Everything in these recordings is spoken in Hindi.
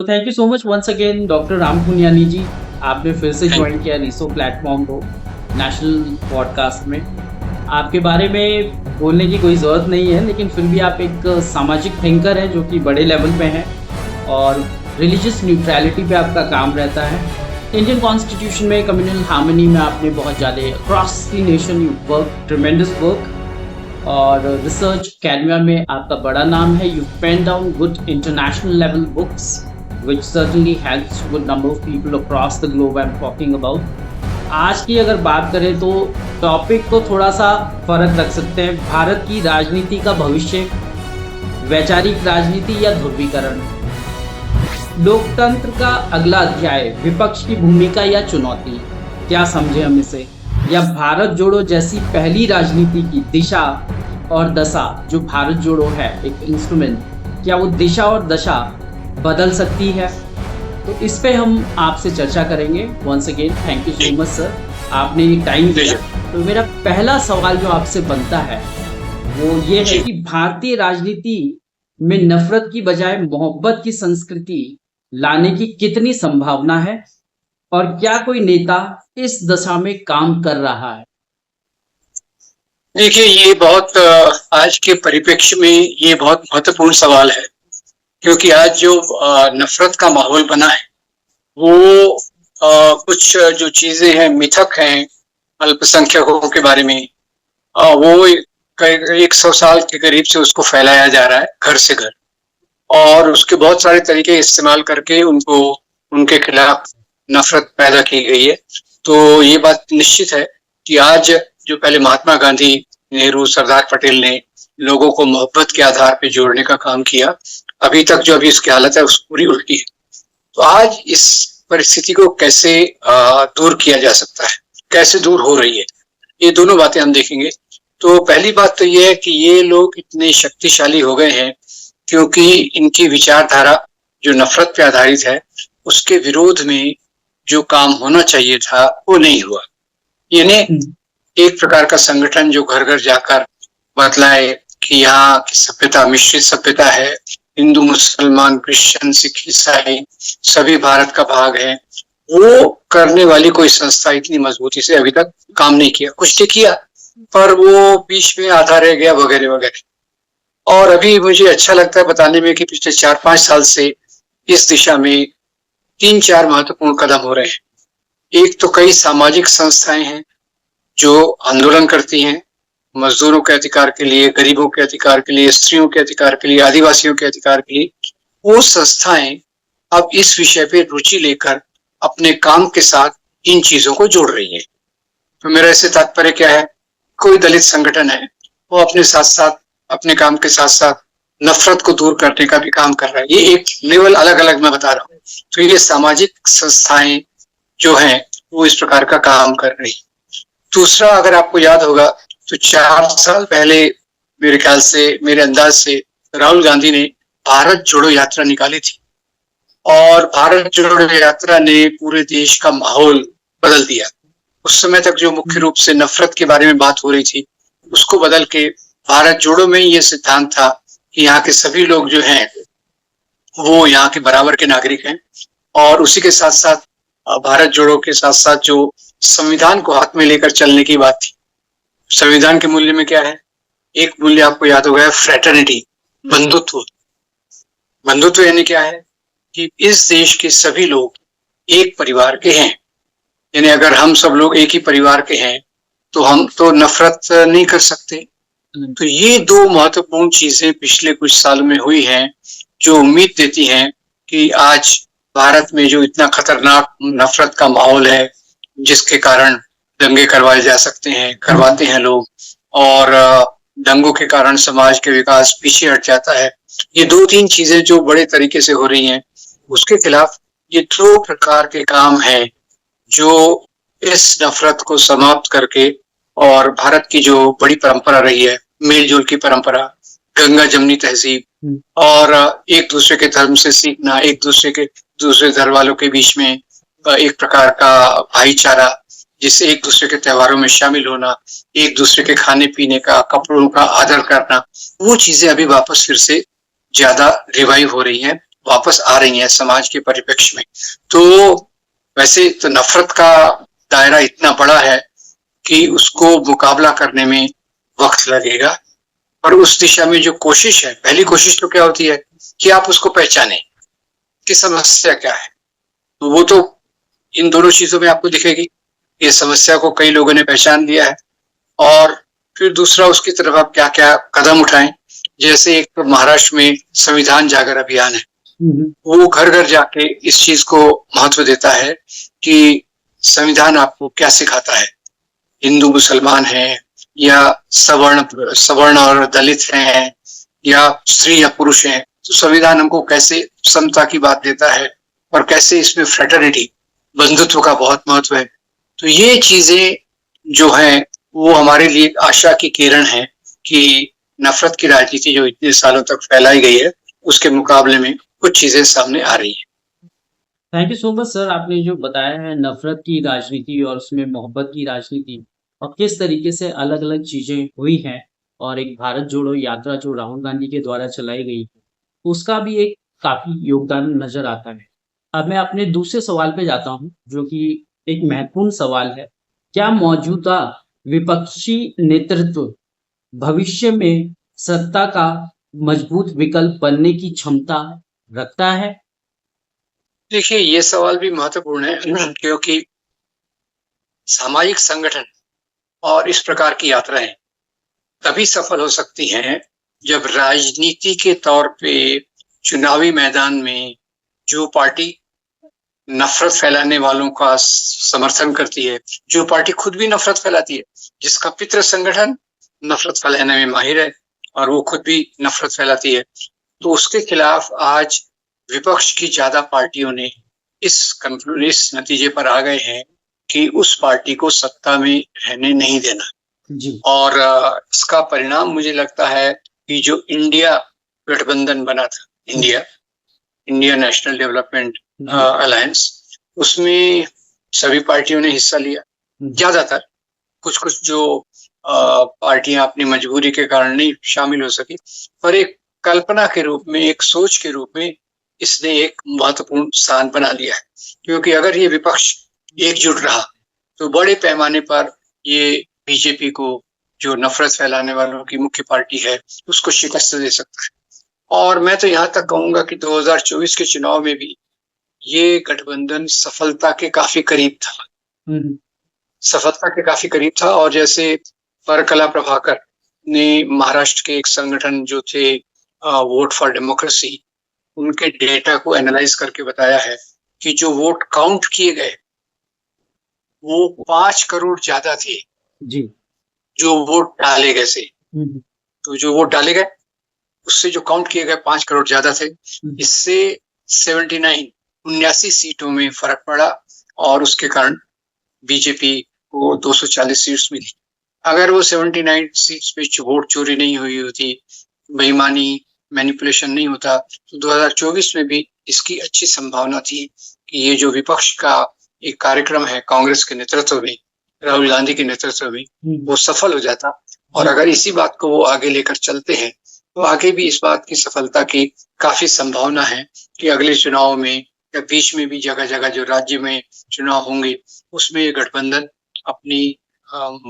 Thank you so much once again doctor Ram Puniyani ji, आपने फिर से ज्वाइन किया रिसो प्लेटफॉर्म को नेशनल पॉडकास्ट में। आपके बारे में बोलने की कोई ज़रूरत नहीं है, लेकिन फिर भी आप एक सामाजिक थिंकर हैं जो कि बड़े लेवल पे हैं और रिलीजियस न्यूट्रलिटी पे आपका काम रहता है। इंडियन कॉन्स्टिट्यूशन में कम्युनल हार्मनी में आपने बहुत ज़्यादा across the nation you work tremendous work, और रिसर्च अकेडमिया में आपका बड़ा नाम है। You pen down good international level books which certainly helps good number of people across the globe I'm talking about। आज की अगर बात करें तो टॉपिक को थोड़ा सा फर्क रख सकते हैं। भारत की राजनीति का भविष्य, वैचारिक राजनीति या ध्रुवीकरण, लोकतंत्र का अगला अध्याय, विपक्ष की भूमिका या चुनौती, क्या समझे हम इसे, या भारत जोड़ो जैसी पहली राजनीति की दिशा और दशा। जो भारत जोड़ो है एक इंस्ट्रूमेंट, क्या वो दिशा और दशा बदल सकती है? तो इस पे हम आपसे चर्चा करेंगे। Once again thank you so much sir, आपने टाइम दिया। तो मेरा पहला सवाल जो आपसे बनता है वो ये है कि भारतीय राजनीति में नफरत की बजाय मोहब्बत की संस्कृति लाने की कितनी संभावना है, और क्या कोई नेता इस दशा में काम कर रहा है? देखिए, ये बहुत आज के परिप्रेक्ष्य में ये बहुत महत्वपूर्ण सवाल है, क्योंकि आज जो नफरत का माहौल बना है वो कुछ जो चीजें हैं, मिथक हैं अल्पसंख्यकों के बारे में, वो 100 साल के करीब से उसको फैलाया जा रहा है घर से घर, और उसके बहुत सारे तरीके इस्तेमाल करके उनको उनके खिलाफ नफरत पैदा की गई है। तो ये बात निश्चित है कि आज जो पहले महात्मा गांधी, नेहरू, सरदार पटेल ने लोगों को मोहब्बत के आधार पे जोड़ने का काम किया, अभी तक जो अभी उसकी हालत है उस पूरी उल्टी है। तो आज इस परिस्थिति को कैसे दूर किया जा सकता है, कैसे दूर हो रही है, ये दोनों बातें हम देखेंगे। तो पहली बात तो ये है कि ये लोग इतने शक्तिशाली हो गए हैं क्योंकि इनकी विचारधारा जो नफरत पे आधारित है उसके विरोध में जो काम होना चाहिए था वो नहीं हुआ। यानी एक प्रकार का संगठन जो घर घर जाकर बतलाए कि यहाँ की सभ्यता मिश्रित सभ्यता है, हिंदू, मुसलमान, क्रिश्चियन, सिख, ईसाई सभी भारत का भाग है, वो करने वाली कोई संस्था इतनी मजबूती से अभी तक काम नहीं किया। कुछ तो किया पर वो बीच में आधा रह गया वगैरह वगैरह। और अभी मुझे अच्छा लगता है बताने में कि पिछले 4-5 साल से इस दिशा में 3-4 महत्वपूर्ण कदम हो रहे हैं। एक तो कई सामाजिक संस्थाएं हैं जो आंदोलन करती हैं मजदूरों के अधिकार के लिए, गरीबों के अधिकार के लिए, स्त्रियों के अधिकार के लिए, आदिवासियों के अधिकार के लिए। वो संस्थाएं अब इस विषय पे रुचि लेकर अपने काम के साथ इन चीजों को जोड़ रही हैं। तो मेरा इससे तात्पर्य क्या है, कोई दलित संगठन है वो अपने साथ साथ, अपने काम के साथ साथ नफरत को दूर करने का भी काम कर रहा है। ये एक लेवल अलग अलग मैं बता रहा हूँ। तो ये सामाजिक संस्थाएं जो हैं वो इस प्रकार का काम कर रही। दूसरा, अगर आपको याद होगा तो 4 साल पहले मेरे ख्याल से, मेरे अंदाज से राहुल गांधी ने भारत जोड़ो यात्रा निकाली थी, और भारत जोड़ो यात्रा ने पूरे देश का माहौल बदल दिया। उस समय तक जो मुख्य रूप से नफरत के बारे में बात हो रही थी उसको बदल के भारत जोड़ो में ये सिद्धांत था कि यहाँ के सभी लोग जो हैं वो यहाँ के बराबर के नागरिक हैं। और उसी के साथ साथ भारत जोड़ो के साथ साथ जो संविधान को हाथ में लेकर चलने की बात थी। संविधान के मूल्य में क्या है? एक मूल्य आपको याद होगा, फ्रेटर्निटी, बंधुत्व। बंधुत्व यानी क्या है कि इस देश के सभी लोग एक परिवार के हैं। यानी अगर हम सब लोग एक ही परिवार के हैं तो हम तो नफरत नहीं कर सकते। तो ये 2 महत्वपूर्ण चीजें पिछले कुछ साल में हुई हैं जो उम्मीद देती हैं कि आज भारत में जो इतना खतरनाक नफरत का माहौल है, जिसके कारण दंगे करवाए जा सकते हैं, करवाते हैं लोग, और दंगों के कारण समाज के विकास पीछे हट जाता है। ये 2-3 चीजें जो बड़े तरीके से हो रही हैं, उसके खिलाफ ये 2 प्रकार के काम हैं जो इस नफरत को समाप्त करके, और भारत की जो बड़ी परंपरा रही है, मेलजोल की परंपरा, गंगा जमनी तहजीब, और एक दूसरे के धर्म से सीखना, एक दूसरे धर्म वालों के बीच में एक प्रकार का भाईचारा, जिससे एक दूसरे के त्योहारों में शामिल होना, एक दूसरे के खाने पीने का, कपड़ों का आदर करना, वो चीजें अभी वापस फिर से ज्यादा रिवाइव हो रही हैं। वापस आ रही हैं समाज के परिप्रेक्ष्य में। तो वैसे तो नफरत का दायरा इतना बड़ा है कि उसको मुकाबला करने में वक्त लगेगा, पर उस दिशा में जो कोशिश है, पहली कोशिश तो क्या होती है कि आप उसको पहचानें कि समस्या क्या है। तो वो तो इन दोनों चीजों में आपको दिखेगी। ये समस्या को कई लोगों ने पहचान लिया है, और फिर दूसरा उसकी तरफ आप क्या क्या कदम उठाएं। जैसे एक तो महाराष्ट्र में संविधान जागर अभियान है, वो घर घर जाके इस चीज को महत्व देता है कि संविधान आपको क्या सिखाता है, हिंदू मुसलमान है या सवर्ण और दलित हैं या स्त्री या पुरुष हैं, तो संविधान हमको कैसे समता की बात देता है और कैसे इसमें फ्रेटर्निटी, बंधुत्व का बहुत महत्व है। तो ये चीजें जो हैं वो हमारे लिए आशा की किरण है कि नफरत की राजनीति जो इतने सालों तक फैलाई गई है उसके मुकाबले में कुछ चीजें सामने आ रही है। Thank you so much sir, आपने जो बताया है नफरत की राजनीति और उसमें मोहब्बत की राजनीति और किस तरीके से अलग अलग चीजें हुई हैं, और एक भारत जोड़ो यात्रा जो राहुल गांधी के द्वारा चलाई गई उसका भी एक काफी योगदान नजर आता है। अब मैं अपने दूसरे सवाल पे जाता हूँ जो कि एक महत्वपूर्ण सवाल है। क्या मौजूदा विपक्षी नेतृत्व भविष्य में सत्ता का मजबूत विकल्प बनने की क्षमता रखता है? देखिए, ये सवाल भी महत्वपूर्ण है क्योंकि सामाजिक संगठन और इस प्रकार की यात्राएं तभी सफल हो सकती हैं जब राजनीति के तौर पे चुनावी मैदान में जो पार्टी नफरत फैलाने वालों का समर्थन करती है, जो पार्टी खुद भी नफरत फैलाती है, जिसका पितृ संगठन नफरत फैलाने में माहिर है और वो खुद भी नफरत फैलाती है, तो उसके खिलाफ आज विपक्ष की ज्यादा पार्टियों ने इस नतीजे पर आ गए हैं कि उस पार्टी को सत्ता में रहने नहीं देना जी। और इसका परिणाम मुझे लगता है कि जो इंडिया गठबंधन बना था, इंडिया नेशनल डेवलपमेंट अलायंस, उसमें सभी पार्टियों ने हिस्सा लिया। ज्यादातर, कुछ जो पार्टियां अपनी मजबूरी के कारण नहीं शामिल हो सकी, पर एक कल्पना के रूप में, एक सोच के रूप में इसने एक महत्वपूर्ण स्थान बना लिया है। क्योंकि अगर ये विपक्ष एकजुट रहा तो बड़े पैमाने पर ये बीजेपी को, जो नफरत फैलाने वालों की मुख्य पार्टी है, उसको शिकस्त दे सकता है। और मैं तो यहाँ तक कहूंगा कि 2024 के चुनाव में भी ये गठबंधन सफलता के काफी करीब था। और जैसे परकला प्रभाकर ने महाराष्ट्र के एक संगठन जो थे वोट फॉर डेमोक्रेसी, उनके डेटा को एनालाइज करके बताया है कि जो वोट काउंट किए गए वो 5 करोड़ ज्यादा थे जी, जो वोट डाले गए से। तो जो वोट डाले गए उससे जो काउंट किए गए 5 करोड़ ज्यादा थे। इससे 79 सीटों में फर्क पड़ा और उसके कारण बीजेपी को 240 सीट्स मिली। अगर वो 79 सीट्स पे वोट चोरी नहीं हुई होती, बेईमानी, मैनिपुलेशन नहीं होता, तो 2024 में भी इसकी अच्छी संभावना थी कि ये जो विपक्ष का एक कार्यक्रम है कांग्रेस के नेतृत्व में, राहुल गांधी के नेतृत्व में, वो सफल हो जाता। और अगर इसी बात को वो आगे लेकर चलते हैं तो आगे भी इस बात की सफलता की काफी संभावना है कि अगले चुनाव में या बीच में भी जगह जगह जो राज्य में चुनाव होंगे उसमें ये गठबंधन अपनी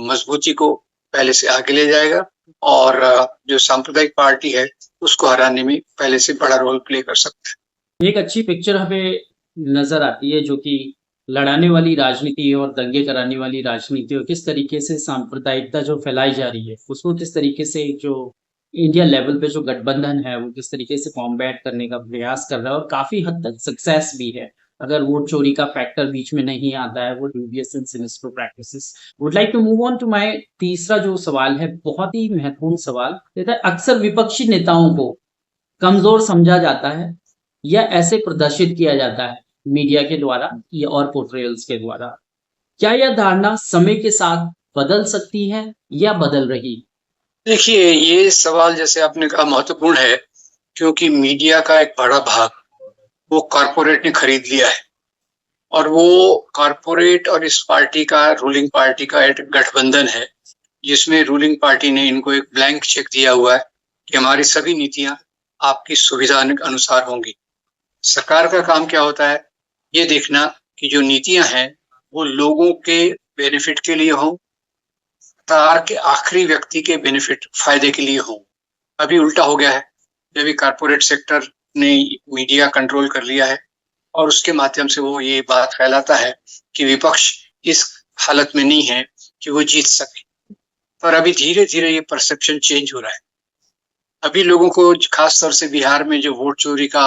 मजबूती को पहले से आगे ले जाएगा और जो सांप्रदायिक पार्टी है उसको हराने में पहले से बड़ा रोल प्ले कर सकता है। एक अच्छी पिक्चर हमें नजर आती है जो कि लड़ाने वाली राजनीति और दंगे कराने वाली राजनीति और किस तरीके से सांप्रदायिकता जो फैलाई जा रही है उसको किस तरीके से जो इंडिया लेवल पे जो गठबंधन है वो किस तरीके से कॉम्बैट करने का प्रयास कर रहा है और काफी हद तक सक्सेस भी है। अगर वोट चोरी का फैक्टर बीच में नहीं आता है, वो dubious and sinister practices. Would like to move on to my तीसरा जो सवाल है, बहुत ही महत्वपूर्ण सवाल। अक्सर विपक्षी नेताओं को कमजोर समझा जाता है या ऐसे प्रदर्शित किया जाता है मीडिया के द्वारा या और पोर्ट्रेयल्स के द्वारा। क्या यह धारणा समय के साथ बदल सकती है या बदल रही? देखिए, ये सवाल जैसे आपने कहा महत्वपूर्ण है क्योंकि मीडिया का एक बड़ा भाग वो कॉर्पोरेट ने खरीद लिया है और वो कॉर्पोरेट और इस पार्टी का, रूलिंग पार्टी का एक गठबंधन है जिसमें रूलिंग पार्टी ने इनको एक ब्लैंक चेक दिया हुआ है कि हमारी सभी नीतियां आपकी सुविधा अनुसार होंगी। सरकार का काम क्या होता है, ये देखना कि जो नीतियां हैं वो लोगों के बेनिफिट के लिए हों, तार के आखिरी व्यक्ति के बेनिफिट फायदे के लिए हों। अभी उल्टा हो गया है, अभी कारपोरेट सेक्टर ने मीडिया कंट्रोल कर लिया है और उसके माध्यम से वो ये बात फैलाता है कि विपक्ष इस हालत में नहीं है कि वो जीत सके। पर अभी धीरे धीरे ये परसेप्शन चेंज हो रहा है। अभी लोगों को खास तौर से बिहार में जो वोट चोरी का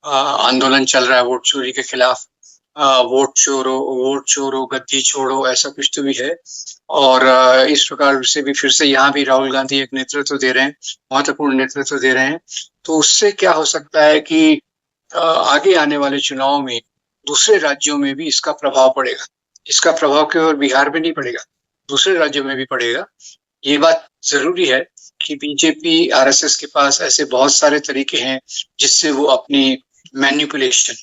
आंदोलन चल रहा है, वोट चोरी के खिलाफ, वोट चोरो गद्दी छोड़ो, ऐसा कुछ तो भी है। और इस प्रकार से भी फिर से यहाँ भी राहुल गांधी एक नेतृत्व दे रहे हैं, महत्वपूर्ण नेतृत्व दे रहे हैं। तो उससे क्या हो सकता है कि आगे आने वाले चुनाव में दूसरे राज्यों में भी इसका प्रभाव पड़ेगा। इसका प्रभाव केवल बिहार में नहीं पड़ेगा, दूसरे राज्यों में भी पड़ेगा। ये बात जरूरी है कि बीजेपी आरएसएस के पास ऐसे बहुत सारे तरीके हैं जिससे वो अपनी मैनिपुलेशन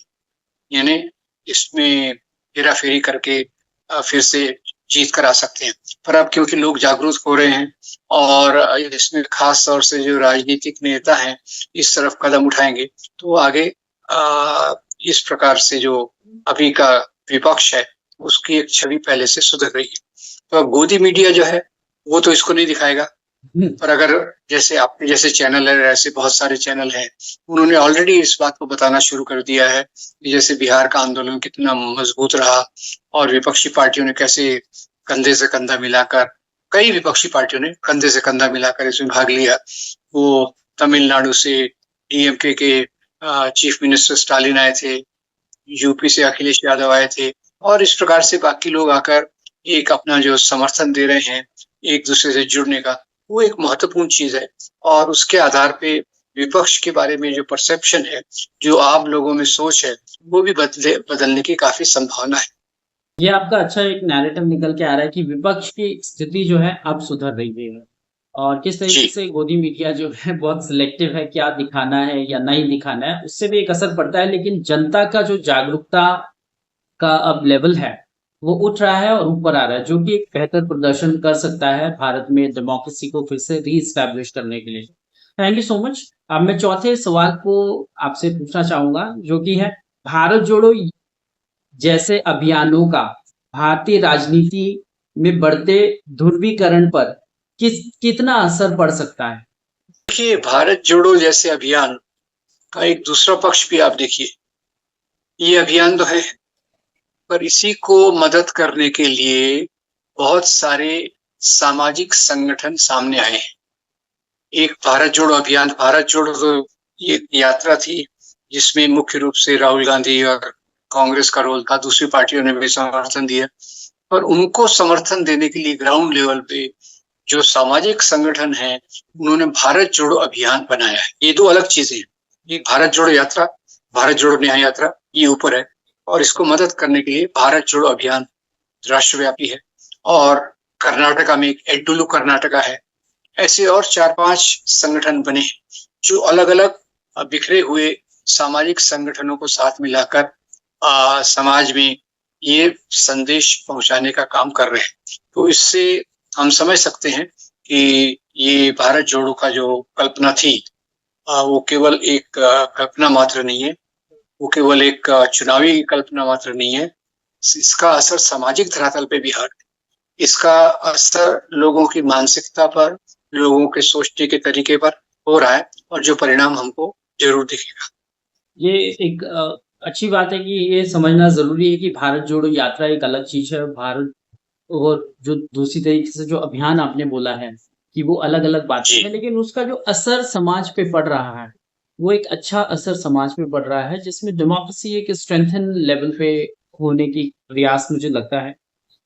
यानी इसमें हेराफेरी करके फिर से जीत कर आ सकते हैं। पर अब क्योंकि लोग जागरूक हो रहे हैं और इसमें खास तौर से जो राजनीतिक नेता हैं इस तरफ कदम उठाएंगे तो आगे इस प्रकार से जो अभी का विपक्ष है उसकी एक छवि पहले से सुधर रही है। तो अब गोदी मीडिया जो है वो तो इसको नहीं दिखाएगा, पर अगर जैसे आपके जैसे चैनल है, ऐसे बहुत सारे चैनल हैं, उन्होंने ऑलरेडी इस बात को बताना शुरू कर दिया है कि जैसे बिहार का आंदोलन कितना मजबूत रहा और विपक्षी पार्टियों ने कैसे कंधे से कंधा मिलाकर, कई विपक्षी पार्टियों ने कंधे से कंधा मिलाकर इसमें भाग लिया। वो तमिलनाडु से डीएमके के चीफ मिनिस्टर स्टालिन आए थे, यूपी से अखिलेश यादव आए थे और इस प्रकार से बाकी लोग आकर एक अपना जो समर्थन दे रहे हैं एक दूसरे से जुड़ने का, वो एक महत्वपूर्ण चीज है। और उसके आधार पे विपक्ष के बारे में जो परसेप्शन है, जो आम लोगों में सोच है, वो भी बदलने की काफी संभावना है। ये आपका अच्छा एक नैरेटिव निकल के आ रहा है कि विपक्ष की स्थिति जो है अब सुधर रही है और किस तरीके से गोदी मीडिया जो है बहुत सिलेक्टिव है, क्या दिखाना है या नहीं दिखाना है, उससे भी एक असर पड़ता है। लेकिन जनता का जो जागरूकता का अब लेवल है वो उठ रहा है और ऊपर आ रहा है, जो कि एक बेहतर प्रदर्शन कर सकता है भारत में डेमोक्रेसी को फिर से रीस्टैब्लिश करने के लिए। Thank you so much. अब मैं चौथे सवाल को आपसे पूछना चाहूंगा जो कि है भारत जोड़ो जैसे अभियानों का भारतीय राजनीति में बढ़ते ध्रुवीकरण पर कितना असर पड़ सकता है? देखिए, भारत जोड़ो जैसे अभियान का एक दूसरा पक्ष भी आप देखिए, ये अभियान तो है पर इसी को मदद करने के लिए बहुत सारे सामाजिक संगठन सामने आए हैं। एक भारत जोड़ो अभियान, भारत जोड़ो तो ये यात्रा थी जिसमें मुख्य रूप से राहुल गांधी और कांग्रेस का रोल था, दूसरी पार्टियों ने भी समर्थन दिया। और उनको समर्थन देने के लिए ग्राउंड लेवल पे जो सामाजिक संगठन है उन्होंने भारत जोड़ो अभियान बनाया है। ये दो अलग चीजें हैं। ये भारत जोड़ो यात्रा, भारत जोड़ो न्याय यात्रा, ये ऊपर है और इसको मदद करने के लिए भारत जोड़ो अभियान राष्ट्रव्यापी है। और कर्नाटका में एक एडुलू कर्नाटका है। ऐसे और 4-5 संगठन बने जो अलग अलग बिखरे हुए सामाजिक संगठनों को साथ मिलाकर समाज में ये संदेश पहुंचाने का काम कर रहे हैं। तो इससे हम समझ सकते हैं कि ये भारत जोड़ो का जो कल्पना थी वो केवल एक कल्पना मात्र नहीं है, वो केवल एक चुनावी कल्पना मात्र नहीं है। इसका असर सामाजिक धरातल पे भी है। इसका असर लोगों की मानसिकता पर, लोगों के सोचने के तरीके पर हो रहा है और जो परिणाम हमको जरूर दिखेगा। ये एक अच्छी बात है कि ये समझना जरूरी है कि भारत जोड़ो यात्रा एक अलग चीज है, भारत और जो दूसरी तरीके से जो अभियान आपने बोला है कि वो अलग अलग बातें हैं, लेकिन उसका जो असर समाज पे पड़ रहा है वो एक अच्छा असर समाज पे पड़ रहा है जिसमें डेमोक्रेसी एक स्ट्रेंथन लेवल पे होने की प्रयास मुझे लगता है।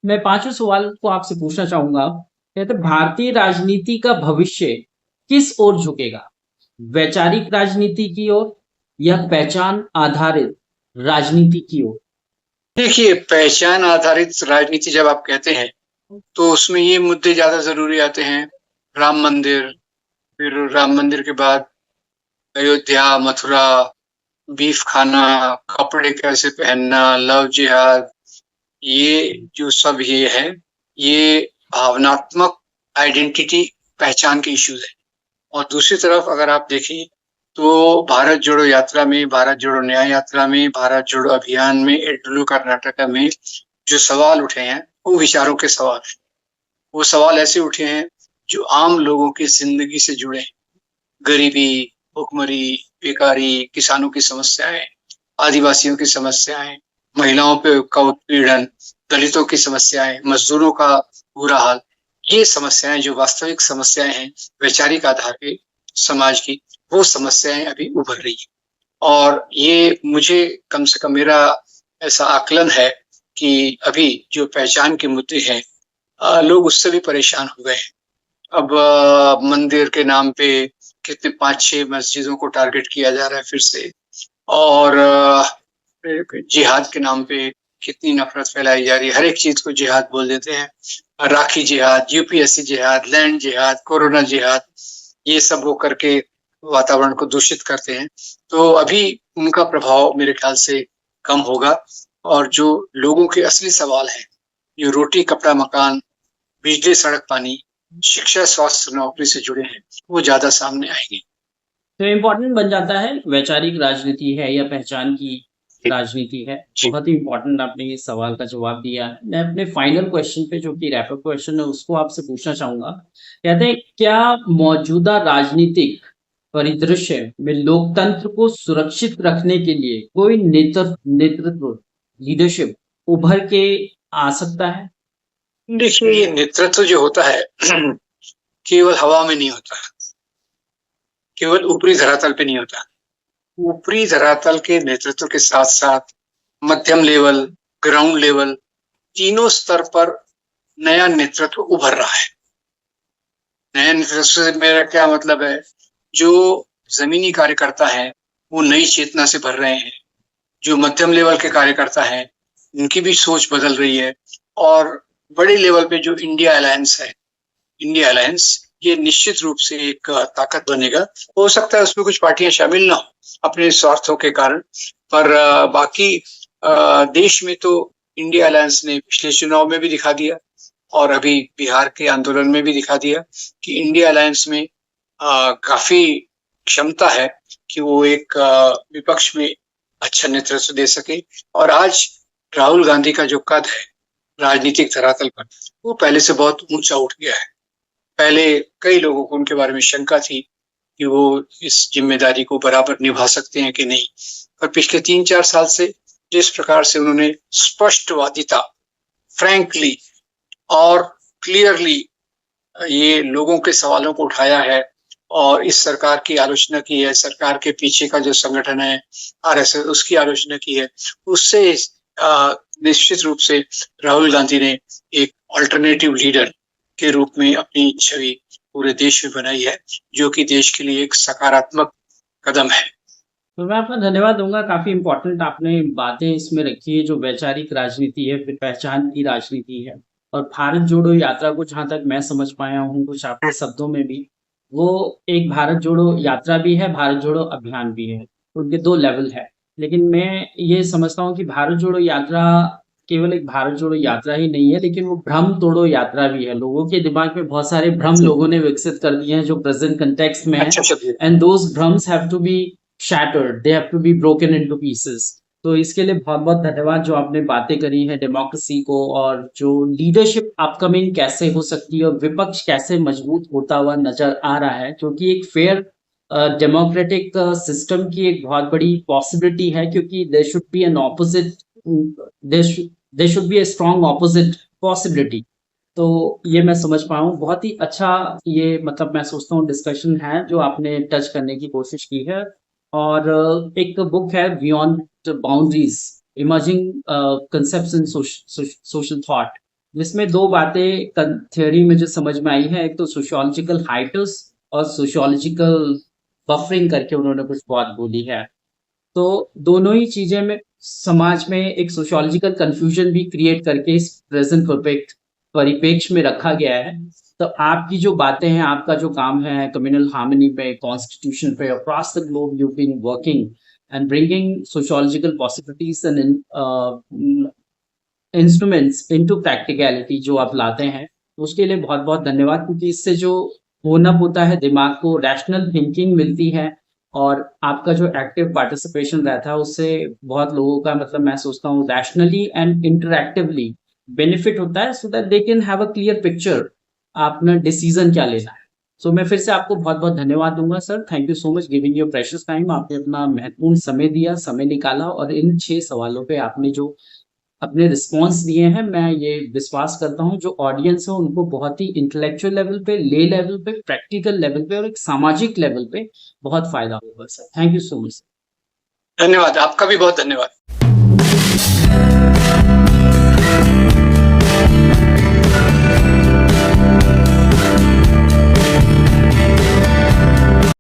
मैं पांचवें सवाल को आपसे पूछना चाहूंगा, कहते भारतीय राजनीति का भविष्य किस ओर झुकेगा? वैचारिक राजनीति की ओर या पहचान आधारित राजनीति की ओर? देखिए, पहचान आधारित राजनीति जब आप कहते हैं तो उसमें ये मुद्दे ज्यादा जरूरी आते हैं। राम मंदिर, फिर राम मंदिर के बाद अयोध्या, मथुरा, बीफ खाना, कपड़े कैसे पहनना, लव जिहाद, ये जो सब ये है, ये भावनात्मक आइडेंटिटी, पहचान के इश्यूज है। और दूसरी तरफ अगर आप देखिए तो भारत जोड़ो यात्रा में, भारत जोड़ो न्याय यात्रा में, भारत जोड़ो अभियान में, एडलू कर्नाटका में जो सवाल उठे हैं वो विचारों के सवाल हैं। वो सवाल ऐसे उठे हैं जो आम लोगों की जिंदगी से जुड़े हैं। गरीबी, भुखमरी, बेकारी, किसानों की समस्याएं, आदिवासियों की समस्याएं, महिलाओं पे का उत्पीड़न, दलितों की समस्याएं, मजदूरों का बुरा हाल, ये समस्याएं जो वास्तविक समस्याएं हैं वैचारिक आधार पे समाज की, वो समस्याएं अभी उभर रही है। और ये मुझे कम से कम मेरा ऐसा आकलन है कि अभी जो पहचान के मुद्दे हैं लोग उससे भी परेशान हो गए हैं। अब मंदिर के नाम पे कितने 5-6 मस्जिदों को टारगेट किया जा रहा है फिर से, और जिहाद के नाम पे कितनी नफरत फैलाई जा रही है। हर एक चीज को जिहाद बोल देते हैं। राखी जिहाद, यूपीएससी जिहाद, लैंड जिहाद, कोरोना जिहाद, ये सब वो करके वातावरण को दूषित करते हैं। तो अभी उनका प्रभाव मेरे ख्याल से कम होगा, और जो लोगों के असली सवाल हैं, जो रोटी कपड़ा मकान, बिजली सड़क पानी, शिक्षा स्वास्थ्य नौकरी से जुड़े हैं, वो ज्यादा सामने आएंगे। तो इम्पोर्टेंट बन जाता है, वैचारिक राजनीति है या पहचान की राजनीति है। बहुत ही इम्पोर्टेंट आपने इस सवाल का जवाब दिया है। मैं अपने फाइनल क्वेश्चन पे, जो कि रैपअप क्वेश्चन है, उसको आपसे पूछना चाहूंगा। कहते हैं, क्या मौजूदा राजनीतिक परिदृश्य में लोकतंत्र को सुरक्षित रखने के लिए कोई नेतृत्व लीडरशिप उभर के आ सकता है? देखिए, ये नेतृत्व जो होता है केवल हवा में नहीं होता, केवल ऊपरी धरातल पे नहीं होता। ऊपरी धरातल के नेतृत्व के साथ साथ मध्यम लेवल, ग्राउंड लेवल, तीनों स्तर पर नया नेतृत्व उभर रहा है। नया नेतृत्व से मेरा क्या मतलब है, जो जमीनी कार्यकर्ता है वो नई चेतना से भर रहे हैं। जो मध्यम लेवल के कार्यकर्ता हैं उनकी भी सोच बदल रही है। और बड़े लेवल पे जो इंडिया अलायंस है, इंडिया अलायंस, ये निश्चित रूप से एक ताकत बनेगा। हो सकता है उसमें कुछ पार्टियां शामिल ना हो अपने स्वार्थों के कारण, पर बाकी देश में तो इंडिया अलायंस ने पिछले चुनाव में भी दिखा दिया, और अभी बिहार के आंदोलन में भी दिखा दिया कि इंडिया अलायंस में काफी क्षमता है कि वो एक विपक्ष में अच्छा नेतृत्व दे सके। और आज राहुल गांधी का जो कद है राजनीतिक धरातल पर, वो पहले से बहुत ऊंचा उठ गया है। पहले कई लोगों को उनके बारे में शंका थी कि वो इस जिम्मेदारी को बराबर निभा सकते हैं कि नहीं, पर पिछले 3-4 साल से जिस प्रकार से उन्होंने स्पष्टवादिता, फ्रैंकली और क्लियरली ये लोगों के सवालों को उठाया है और इस सरकार की आलोचना की है, सरकार के पीछे का जो संगठन है आरएसएस, उसकी आलोचना की है, उससे निश्चित रूप से राहुल गांधी ने एक अल्टरनेटिव लीडर के रूप में अपनी छवि पूरे देश में बनाई है, जो कि देश के लिए एक सकारात्मक कदम है। तो मैं आपका धन्यवाद दूंगा। काफी इम्पोर्टेंट आपने बातें इसमें रखी है, जो वैचारिक राजनीति है, फिर पहचान की राजनीति है, और भारत जोड़ो यात्रा को जहां तक मैं समझ पाया हूँ कुछ आपके शब्दों में भी, वो एक भारत जोड़ो यात्रा भी है, भारत जोड़ो अभियान भी है। उनके 2 लेवल है। लेकिन मैं ये समझता हूँ कि भारत जोड़ो यात्रा केवल एक भारत जोड़ो यात्रा ही नहीं है, लेकिन वो भ्रम तोड़ो यात्रा भी है। लोगों के दिमाग में बहुत सारे भ्रम लोगों ने विकसित कर दिए हैं जो प्रेजेंट कंटेक्स्ट में है, एंड दोज भ्रम्स have to be shattered, they have to be broken into pieces। तो इसके लिए बहुत बहुत धन्यवाद जो आपने बातें करी है डेमोक्रेसी को, और जो लीडरशिप अपकमिंग कैसे हो सकती है और विपक्ष कैसे मजबूत होता हुआ नजर आ रहा है, क्योंकि एक फेयर डेमोक्रेटिक सिस्टम की एक बहुत बड़ी पॉसिबिलिटी है, क्योंकि there should be an opposite, there should be a strong opposite possibility. तो ये मैं समझ पाऊँ, बहुत ही अच्छा ये मतलब मैं सोचता हूँ डिस्कशन है जो आपने टच करने की कोशिश की है। और एक बुक है बियॉन्ड बाउंड्रीज, इमर्जिंग कंसेप्ट्स इन सोशल थॉट, जिसमें 2 बातें थ्योरी में जो समझ में आई है, एक तो सोशियोलॉजिकल हाइटस और सोशियोलॉजिकल बफरिंग करके उन्होंने कुछ बात बोली है। तो दोनों ही चीजें में समाज में एक सोशियोलॉजिकल कंफ्यूजन भी क्रिएट करके इस प्रेजेंट परिप्रेक्ष्य में रखा गया है। तो आपकी जो बातें हैं, आपका जो काम है कम्युनल हार्मनी पे, कॉन्स्टिट्यूशन पे, across the globe you been working and bringing sociological possibilities and instruments into practicality जो आप लाते हैं, उसके लिए बहुत बहुत धन्यवाद। क्योंकि इससे जो होना होता है, दिमाग को रैशनल थिंकिंग मिलती है और आपका जो एक्टिव पार्टिसिपेशन रहता है उससे बहुत लोगों का मतलब मैं सोचता हूँ रैशनली एंड इंटरैक्टिवली बेनिफिट होता है, so that they can have a clear picture आपने डिसीजन क्या लेना है। सो मैं फिर से आपको बहुत बहुत धन्यवाद दूंगा sir. Thank you so much giving your precious time. आपने अपना महत्वपूर्ण समय दिया, समय निकाला, और इन 6 सवालों पे आपने जो अपने रिस्पॉन्स दिए हैं, मैं ये विश्वास करता हूँ जो ऑडियंस है उनको बहुत ही इंटेलेक्चुअल लेवल पे, ले लेवल पे, प्रैक्टिकल लेवल पे और एक सामाजिक लेवल पे बहुत फायदा होगा sir. Thank you so much. धन्यवाद, आपका भी बहुत धन्यवाद।